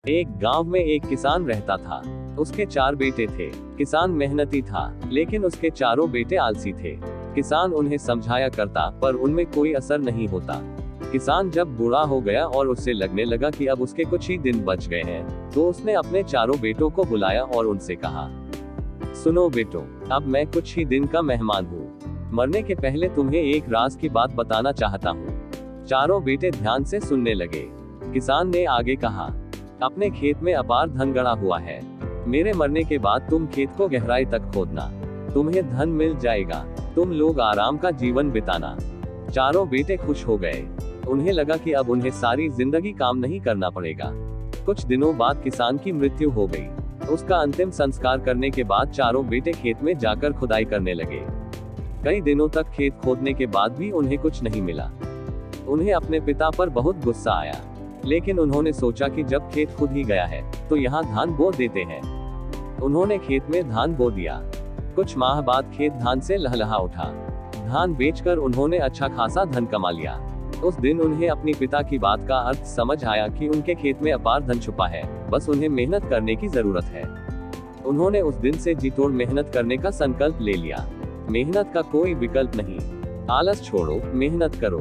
एक गांव में एक किसान रहता था। उसके 4 बेटे थे। किसान मेहनती था, लेकिन उसके चारों बेटे आलसी थे। किसान उन्हें समझाया करता, पर उनमें कोई असर नहीं होता। किसान जब बूढ़ा हो गया और उससे लगने लगा कि अब उसके कुछ ही दिन बच गए हैं, तो उसने अपने चारों बेटों को बुलाया और उनसे कहा, सुनो बेटो, अब मैं कुछ ही दिन का मेहमान हूँ। मरने के पहले तुम्हें एक राज की बात बताना चाहता हूँ। चारों बेटे ध्यान से सुनने लगे। किसान ने आगे कहा, अपने खेत में अपार धन गड़ा हुआ है। मेरे मरने के बाद तुम खेत को गहराई तक खोदना, तुम्हें धन मिल जाएगा। तुम लोग आराम का जीवन बिताना। चारों बेटे खुश हो गए। उन्हें लगा कि अब उन्हें सारी जिंदगी काम नहीं करना पड़ेगा। कुछ दिनों बाद किसान की मृत्यु हो गई। उसका अंतिम संस्कार करने के बाद चारों बेटे खेत में जाकर खुदाई करने लगे। कई दिनों तक खेत खोदने के बाद भी उन्हें कुछ नहीं मिला। उन्हें अपने पिता पर बहुत गुस्सा आया, लेकिन उन्होंने सोचा कि जब खेत खुद ही गया है, तो यहाँ धान बो देते हैं। उन्होंने खेत में धान बो दिया। कुछ माह बाद खेत धान से लहलहा उठा। धान बेचकर उन्होंने अच्छा खासा धन कमा लिया। उस दिन उन्हें अपनी पिता की बात का अर्थ समझ आया कि उनके खेत में अपार धन छुपा है, बस उन्हें मेहनत करने की जरूरत है। उन्होंने उस दिन से जी तोड़ मेहनत करने का संकल्प ले लिया। मेहनत का कोई विकल्प नहीं। आलस छोड़ो, मेहनत करो।